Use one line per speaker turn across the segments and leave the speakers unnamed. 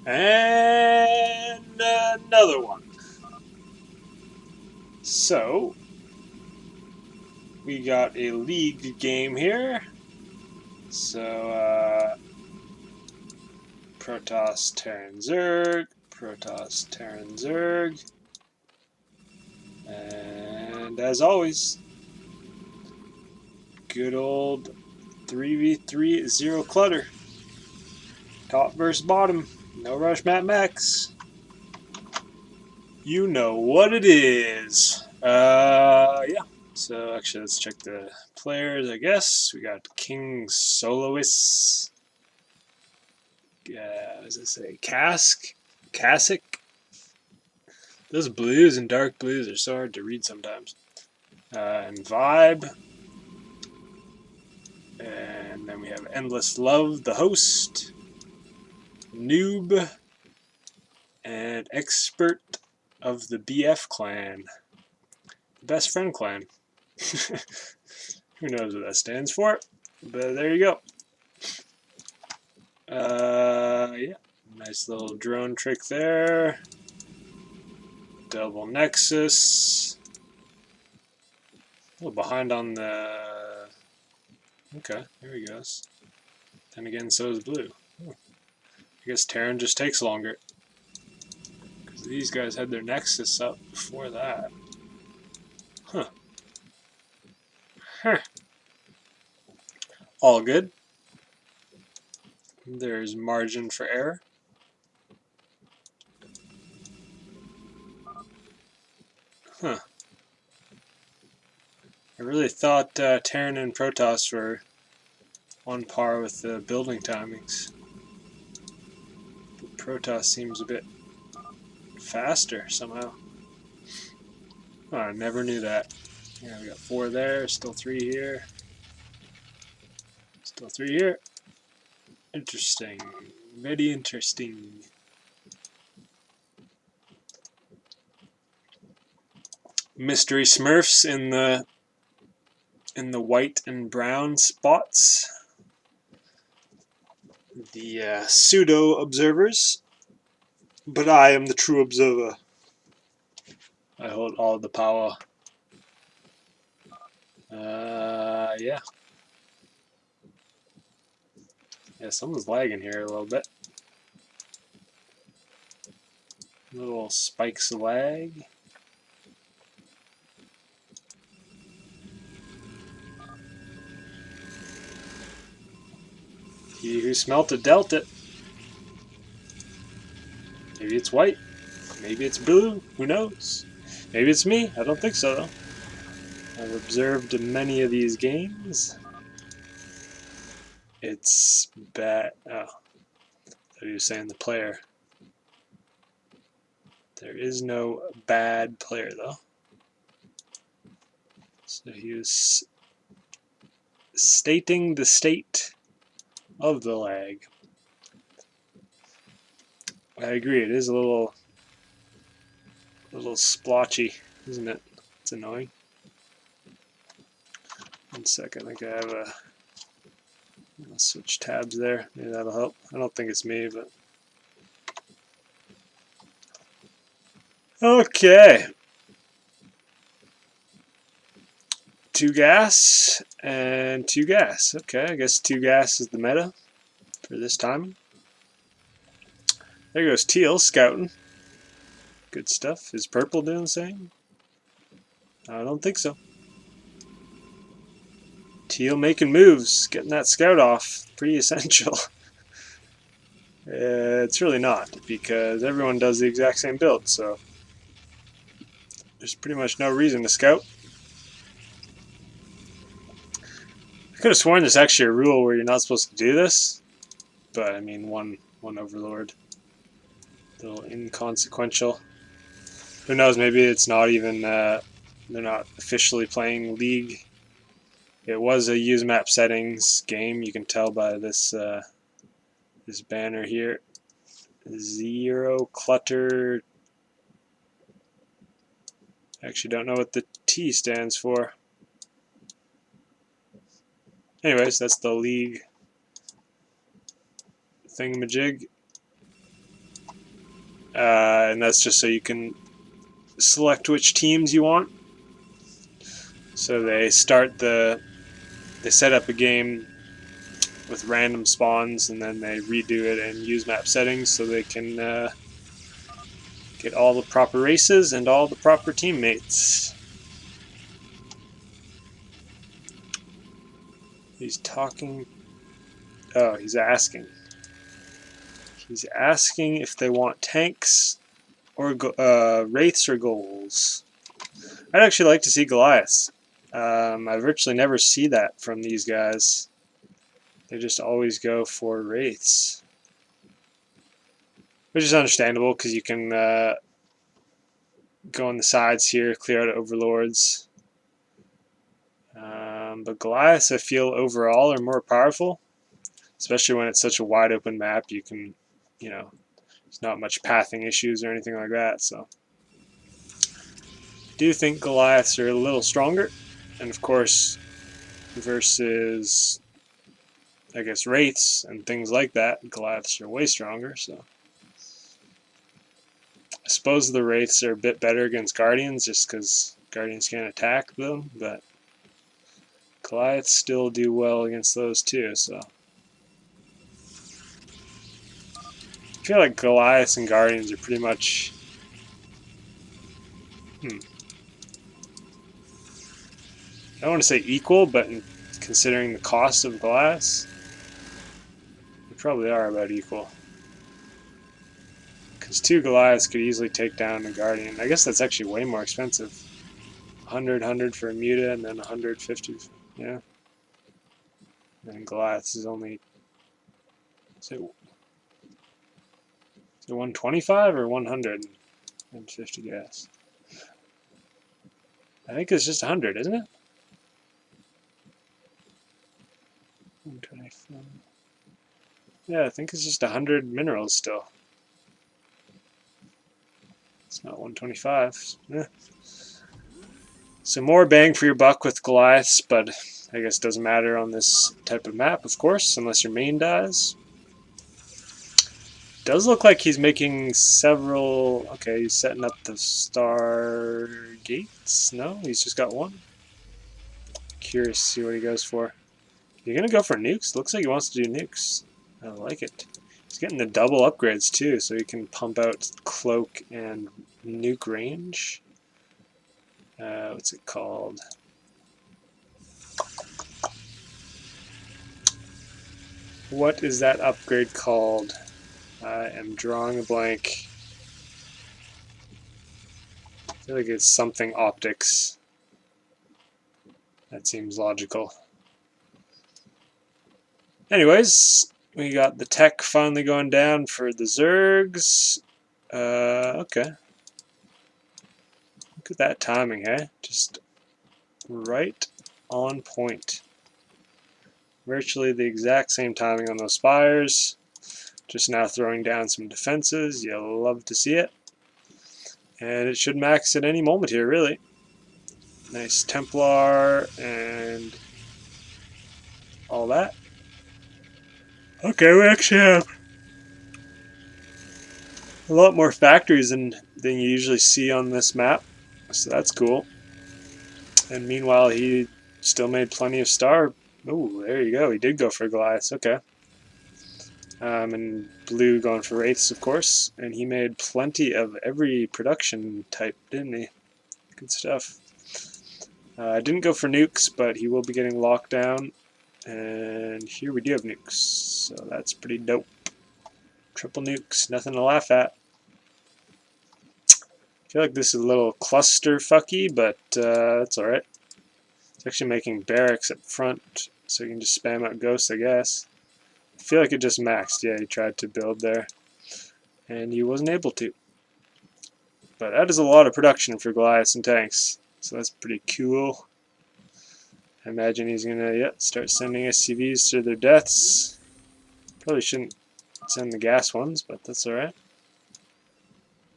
And another one. So, we got a league game here. So, Protoss, Terran Zerg, Protoss, Terran Zerg. And as always, good old 3v3 zero clutter. Top versus bottom. No rush map max. You know what it is. Yeah. So actually, let's check the players. I guess we got King Soloist. What does it say? Cassick. Those blues and dark blues are so hard to read sometimes. And Vibe. And then we have Endless Love, the host. Noob. And Expert of the BF clan. Best friend clan. Who knows what that stands for? But there you go. Yeah. Nice little drone trick there. Double Nexus. A little behind on the... Okay, here he goes. Then again, so is Blue. I guess Terran just takes longer. Because these guys had their Nexus up before that. Huh. Huh. All good. There's margin for error. Huh. I really thought Terran and Protoss were on par with the building timings. But Protoss seems a bit faster somehow. Oh, I never knew that. Yeah, we got 4 there, still 3 here. Still 3 here. Interesting. Very interesting. Mystery Smurfs in the white and brown spots. The pseudo observers. But I am the true observer. I hold all the power. Yeah. Yeah, someone's lagging here a little bit. Little spikes of lag. He who smelt it dealt it. Maybe it's white. Maybe it's blue. Who knows? Maybe it's me. I don't think so, though. I've observed many of these games. It's bad. Oh, he was saying the player. There is no bad player, though. So he was stating the state of the lag. I agree. It is a little splotchy, isn't it? It's annoying. 1 second. I think I have a... I'll switch tabs there. Maybe that'll help. I don't think it's me, but... Okay. 2 gas and 2 gas. Okay, I guess 2 gas is the meta for this time. There goes Teal scouting. Good stuff. Is purple doing the same? I don't think so. Teal making moves, getting that scout off. Pretty essential. It's really not, because everyone does the exact same build, so there's pretty much no reason to scout. I could have sworn there's actually a rule where you're not supposed to do this, but I mean, one overlord. A little inconsequential. Who knows, maybe it's not even, they're not officially playing League. It was a use map settings game, you can tell by this this banner here. Zero clutter. Actually don't know what the T stands for. Anyways, that's the League thingamajig. and that's just so you can select which teams you want. So they set up a game with random spawns, and then they redo it and use map settings so they can get all the proper races and all the proper teammates. He's talking. Oh, he's asking. He's asking if they want tanks or wraiths or ghouls. I'd actually like to see Goliaths. I virtually never see that from these guys. They just always go for wraiths, which is understandable because you can go on the sides here, clear out overlords. But Goliaths, I feel overall, are more powerful, especially when it's such a wide open map. You can, there's not much pathing issues or anything like that. So, I do think Goliaths are a little stronger, and of course, versus, I guess, wraiths and things like that, Goliaths are way stronger. So, I suppose the wraiths are a bit better against guardians, just because guardians can't attack them, but Goliaths still do well against those too, so. I feel like Goliaths and Guardians are pretty much... I don't want to say equal, but considering the cost of Goliaths, they probably are about equal. Because 2 Goliaths could easily take down a Guardian. I guess that's actually way more expensive. 100 for a Muta, and then 150, yeah. And Goliaths is only... Is it 125 or 150 gas? I think it's just 100, isn't it? 125. Yeah, I think it's just 100 minerals still. It's not 125. Yeah. So more bang for your buck with Goliaths, but I guess it doesn't matter on this type of map, of course, unless your main dies. Does look like he's making several... Okay, he's setting up the star gates? No, he's just got one. Curious to see what he goes for. You're going to go for nukes? Looks like he wants to do nukes. I like it. He's getting the double upgrades too, so he can pump out cloak and nuke range. What's it called? What is that upgrade called? I am drawing a blank. I feel like it's something optics. That seems logical. Anyways, we got the tech finally going down for the Zergs. Okay. Look at that timing, hey? Just right on point. Virtually the exact same timing on those spires. Just now throwing down some defenses. You'll love to see it. And it should max at any moment here, really. Nice Templar and all that. Okay, we actually have a lot more factories than you usually see on this map. So that's cool. And meanwhile, he still made plenty of star. Oh, there you go. He did go for Goliaths. Okay. And blue going for wraiths, of course. And he made plenty of every production type, didn't he? Good stuff. Didn't go for nukes, but he will be getting locked down. And here we do have nukes. So that's pretty dope. Triple nukes. Nothing to laugh at. I feel like this is a little cluster-fucky, but that's alright. It's actually making barracks up front, so you can just spam out ghosts, I guess. I feel like it just maxed. Yeah, he tried to build there, and he wasn't able to. But that is a lot of production for Goliaths and tanks, so that's pretty cool. I imagine he's going to start sending SCVs to their deaths. Probably shouldn't send the gas ones, but that's alright.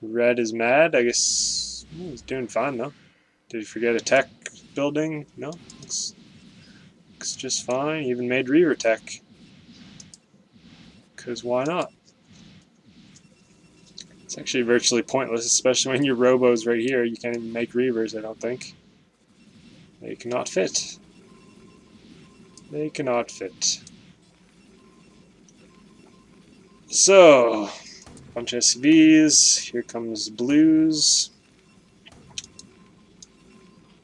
Red is mad. I guess he's doing fine, though. Did he forget a tech building? No. Looks just fine. He even made Reaver tech. Because why not? It's actually virtually pointless, especially when your Robo's right here. You can't even make Reavers, I don't think. They cannot fit. They cannot fit. So, bunch of SCVs. Here comes blues.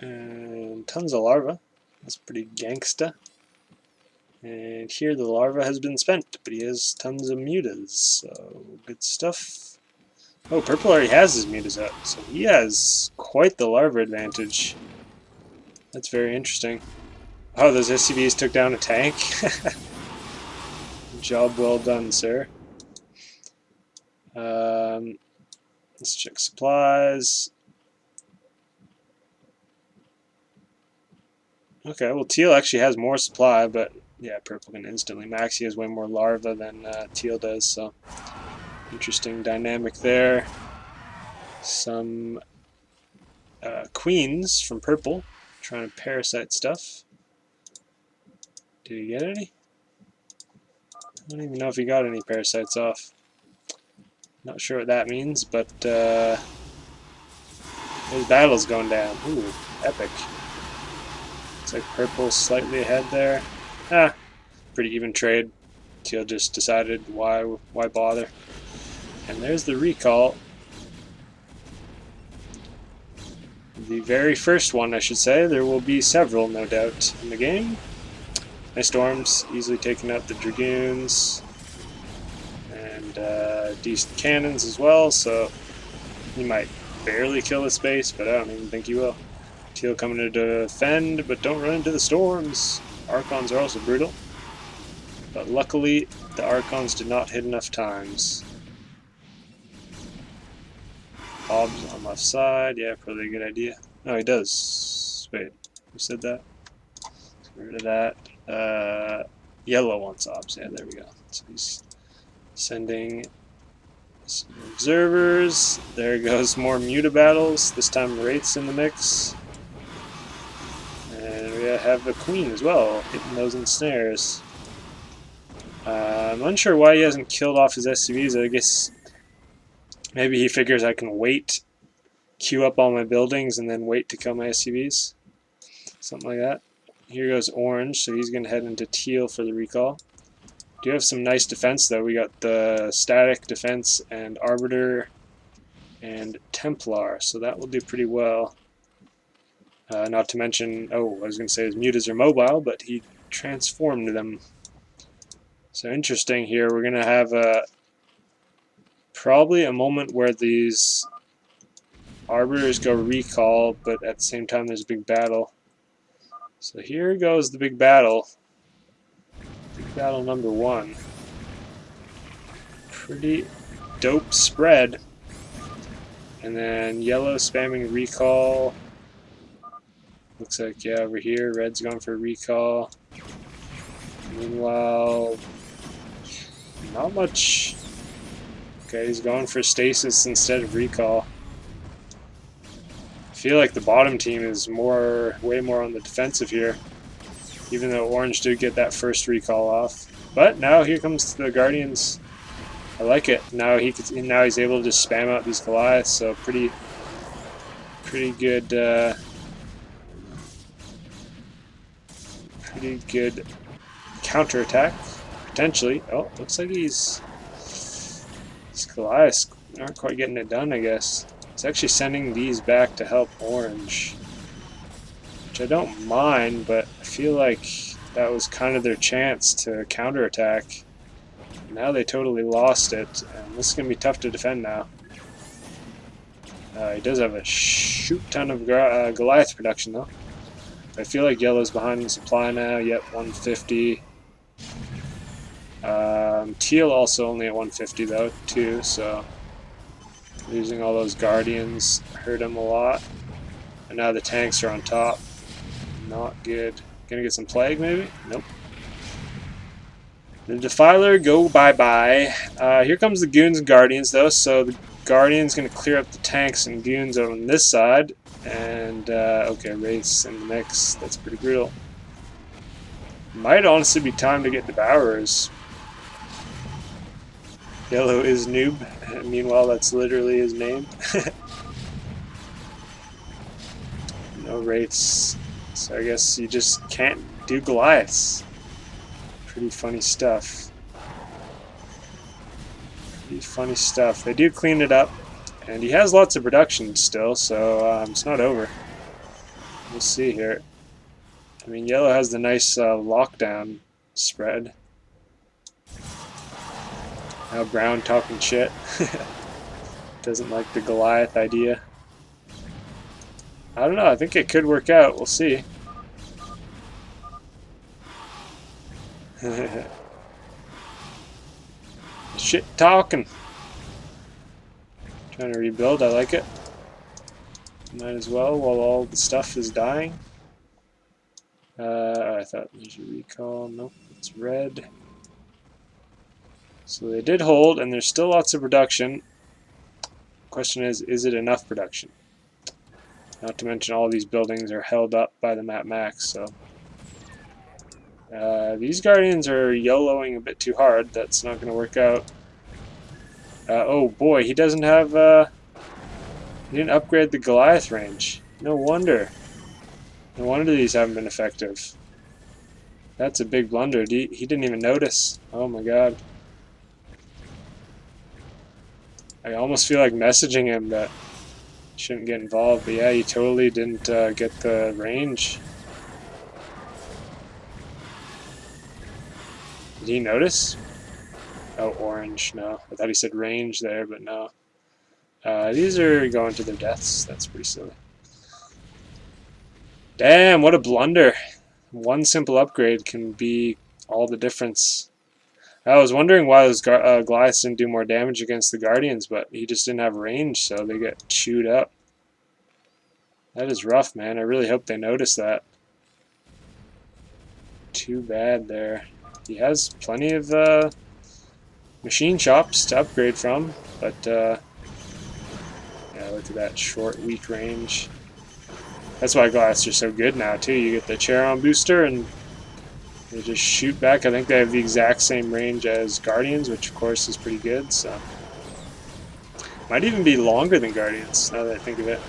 And tons of larva. That's pretty gangsta. And here the larva has been spent, but he has tons of mutas, so good stuff. Oh, purple already has his mutas out, so he has quite the larva advantage. That's very interesting. Oh, those SCVs took down a tank. Job well done, sir. Let's check supplies. Okay, well, teal actually has more supply, but yeah, purple can instantly max. He has way more larva than teal does, so interesting dynamic there. Some queens from purple trying to parasite stuff. Did he get any? I don't even know if he got any parasites off. Not sure what that means, but his battle's going down. Ooh, epic. Looks like purple's slightly ahead there. Ah, pretty even trade. Teal just decided why bother. And there's the recall. The very first one, I should say. There will be several, no doubt, in the game. My storms easily taking out the dragoons. And decent cannons as well, so he might barely kill the space, but I don't even think he will. Teal coming to defend, but don't run into the storms. Archons are also brutal. But luckily, the Archons did not hit enough times. Hobbs on left side, yeah, probably a good idea. No, he does. Wait, who said that? Let's get rid of that. Yellow wants Hobbs, yeah, there we go. So he's sending some observers. There goes more Muta battles. This time Wraith's in the mix. And we have a Queen as well, hitting those ensnares. I'm unsure why he hasn't killed off his SCVs. I guess maybe he figures I can wait, queue up all my buildings, and then wait to kill my SCVs. Something like that. Here goes orange, so he's going to head into teal for the recall. Do have some nice defense, though. We got the static defense and arbiter and Templar, so that will do pretty well. Not to mention, oh, I was going to say his mutas are mobile, but he transformed them. So interesting here. We're going to have probably a moment where these arbiters go recall, but at the same time there's a big battle. So here goes the big battle. Big battle number one. Pretty dope spread. And then yellow spamming recall. Looks like, yeah, over here, red's going for recall. Meanwhile, not much. Okay, he's going for stasis instead of recall. I feel like the bottom team is way more on the defensive here, even though orange did get that first recall off. But now here comes the Guardians. I like it. Now he's able to just spam out these Goliaths. So pretty good. Pretty good counterattack potentially. Oh, looks like these Goliaths aren't quite getting it done. I guess it's actually sending these back to help orange, which I don't mind, but I feel like that was kind of their chance to counterattack. Now they totally lost it, and this is going to be tough to defend now. He does have a shoot ton of Goliath production, though. I feel like yellow's behind in supply now. Yep, 150. Teal also only at 150, though, too, so losing all those Guardians hurt him a lot. And now the tanks are on top. Not good. Gonna get some Plague, maybe? Nope. The Defiler, go bye-bye. Here comes the Goons and Guardians, though, so the Guardian's going to clear up the tanks and Goons on this side. And, okay, Wraiths in the mix. That's pretty brutal. Might honestly be time to get Devourers. Yellow is noob. Meanwhile, that's literally his name. No rates. So I guess you just can't do Goliaths. Pretty funny stuff. Pretty funny stuff. They do clean it up. And he has lots of production still, so it's not over. We'll see here. I mean, yellow has the nice lockdown spread. Now brown talking shit. Doesn't like the Goliath idea. I don't know. I think it could work out. We'll see. Shit talking. Trying to rebuild. I like it. Might as well while all the stuff is dying. I thought there's a recall. Nope, it's red. So they did hold, and there's still lots of production. Question is it enough production? Not to mention all these buildings are held up by the map max, so... these Guardians are YOLOing a bit too hard. That's not going to work out. Oh boy, he doesn't have... he didn't upgrade the Goliath range. No wonder. No wonder these haven't been effective. That's a big blunder. He didn't even notice. Oh my god. I almost feel like messaging him that shouldn't get involved, but yeah, he totally didn't get the range. Did he notice? Oh, orange, no. I thought he said range there, but no. These are going to their deaths. That's pretty silly. Damn, what a blunder. One simple upgrade can be all the difference. I was wondering why those Goliaths didn't do more damage against the Guardians, but he just didn't have range, so they get chewed up. That is rough, man. I really hope they notice that. Too bad there. He has plenty of machine shops to upgrade from, but yeah, look at that short, weak range. That's why Goliaths are so good now, too. You get the Charon booster, and they just shoot back. I think they have the exact same range as Guardians, which, of course, is pretty good, so... Might even be longer than Guardians, now that I think of it.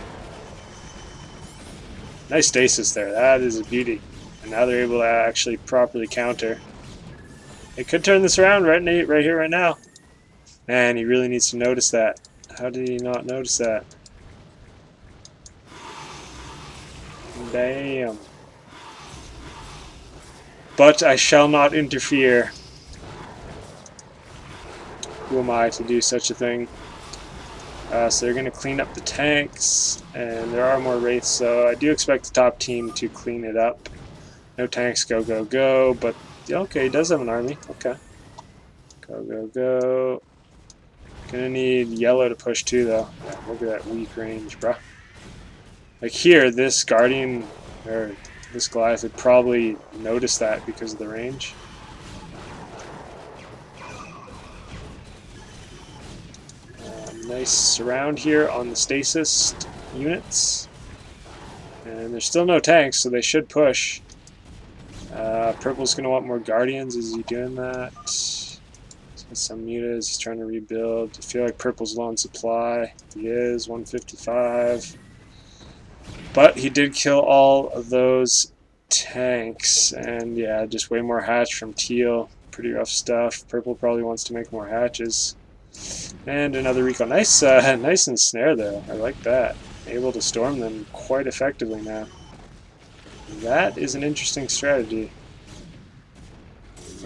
Nice stasis there. That is a beauty. And now they're able to actually properly counter. They could turn this around right here, right now. Man, he really needs to notice that. How did he not notice that? Damn. But I shall not interfere. Who am I to do such a thing? So they're going to clean up the tanks, and there are more wraiths, so I do expect the top team to clean it up. No tanks, go, go, go, but okay, he does have an army. Okay. Go, go, go. Gonna need yellow to push too, though. Yeah, look at that weak range, bruh. Like here, this Guardian, or this Goliath would probably notice that because of the range. Nice surround here on the stasis units. And there's still no tanks, so they should push. Purple's going to want more Guardians. Is he doing that? He's got some mutas. He's trying to rebuild. I feel like Purple's low on supply. He is, 155. But he did kill all of those tanks. And yeah, just way more hatch from Teal. Pretty rough stuff. Purple probably wants to make more hatches. And another recall. Nice, nice and snare though. I like that. Able to storm them quite effectively now. That is an interesting strategy.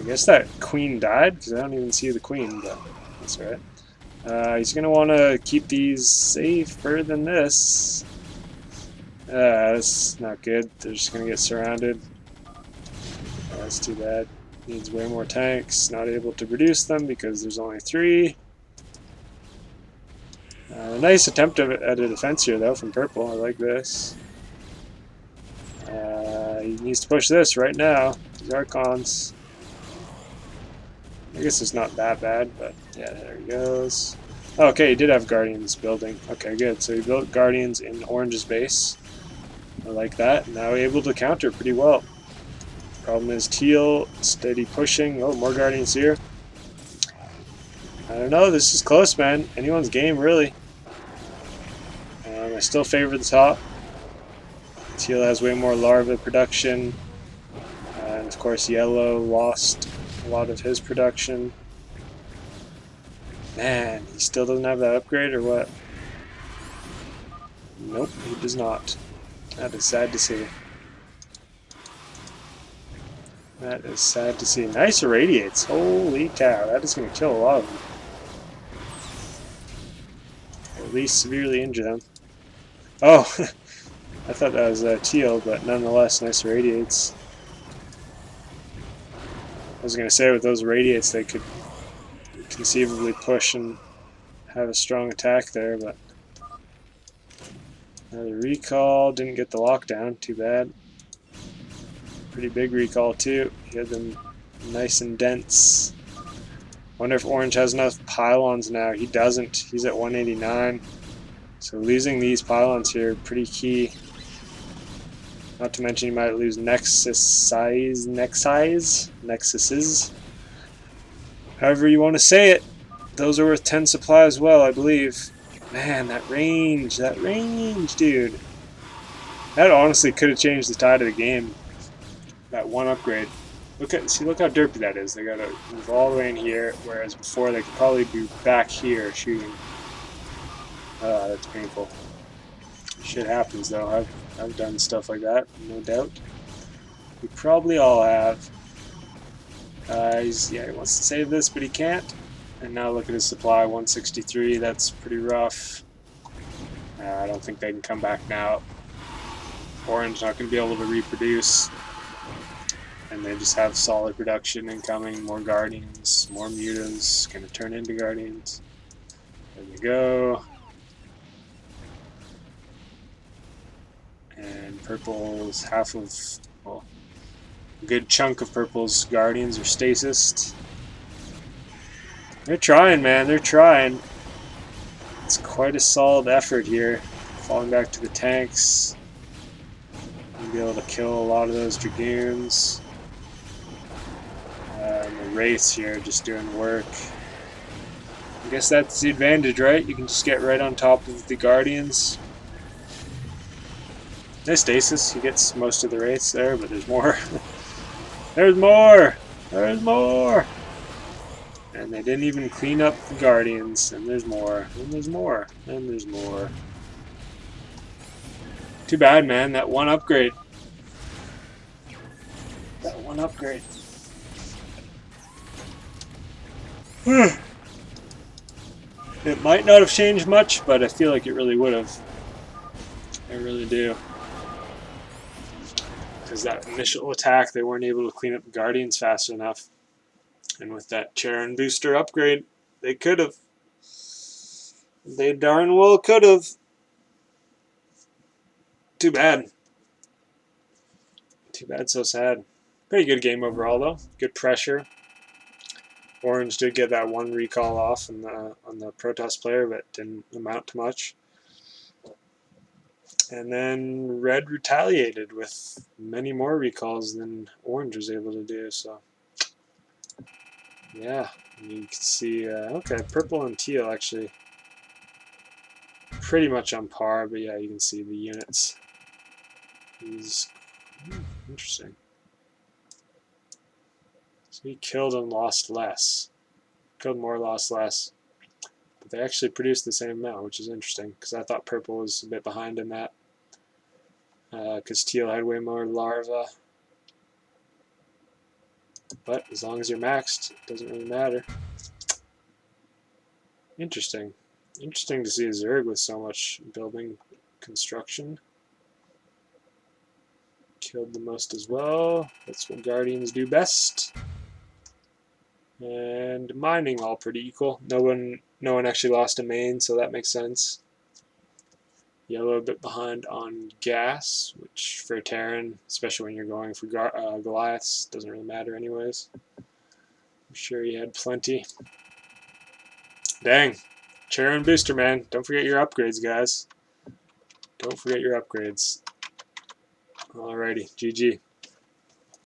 I guess that queen died because I don't even see the queen, but that's alright. He's gonna want to keep these safer than this. That's not good. They're just gonna get surrounded. That's too bad. Needs way more tanks. Not able to produce them because there's only 3. Nice attempt at a defense here, though, from Purple. I like this. He needs to push this right now. These Archons. I guess it's not that bad, but yeah, there he goes. Oh, okay, he did have Guardians building. Okay, good. So he built Guardians in Orange's base. I like that. Now able to counter pretty well. Problem is Teal, steady pushing. Oh, more Guardians here. don't know. This is close, man. Anyone's game, really. I still favor the top. Teal has way more larva production. And of course, yellow lost a lot of his production. Man, he still doesn't have that upgrade, or what? Nope, he does not. That is sad to see. That is sad to see. Nice irradiates. Holy cow, that is going to kill a lot of them. Or at least severely injure them. Oh, I thought that was teal, but nonetheless, nice irradiates. I was going to say, with those irradiates, they could conceivably push and have a strong attack there, but another recall. Didn't get the lockdown. Too bad. Pretty big recall, too. He had them nice and dense. Wonder if Orange has enough pylons now. He doesn't. He's at 189. So losing these pylons here, pretty key. Not to mention you might lose nexuses. However you want to say it. Those are worth 10 supply as well, I believe. Man, that range, dude. That honestly could have changed the tide of the game. That one upgrade. Look how derpy that is. They gotta move all the way in here, whereas before they could probably be back here shooting. That's painful. Shit happens though. I've done stuff like that, no doubt. We probably all have. He wants to save this, but he can't. And now look at his supply, 163. That's pretty rough. I don't think they can come back now. Orange not going to be able to reproduce. And they just have solid production incoming. More Guardians, more Mutants. Going to turn into Guardians. There we go. And purple's half of, well, a good chunk of purple's Guardians are stasis. They're trying, man. They're trying. It's quite a solid effort here. Falling back to the tanks. You'll be able to kill a lot of those Dragoons. And the Wraiths here just doing work. I guess that's the advantage, right? You can just get right on top of the Guardians. There's stasis. He gets most of the Wraiths there, but there's more. There's more! There's more! And they didn't even clean up the Guardians. And there's more. And there's more. And there's more. Too bad, man. That one upgrade. That one upgrade. It might not have changed much, but I feel like it really would have. I really do. Because that initial attack, they weren't able to clean up the Guardians fast enough. And with that Charon booster upgrade, they could have. They darn well could have. Too bad. Too bad, so sad. Pretty good game overall, though. Good pressure. Orange did get that one recall off on the Protoss player, but didn't amount to much. And then Red retaliated with many more recalls than Orange was able to do. So, yeah, you can see. Okay, purple and teal actually pretty much on par, but yeah, you can see the units. He's interesting. So he killed and lost less. Killed more, lost less. But they actually produced the same amount, which is interesting, because I thought purple was a bit behind in that. Because teal had way more larva. But as long as you're maxed, it doesn't really matter. Interesting. Interesting to see a Zerg with so much building construction. Killed the most as well. That's what Guardians do best. And mining all pretty equal. No one actually lost a main, so that makes sense. Yellow a bit behind on gas, which for Terran, especially when you're going for Goliaths, doesn't really matter anyways. I'm sure he had plenty. Dang. Charon booster, man. Don't forget your upgrades, guys. Don't forget your upgrades. Alrighty, GG.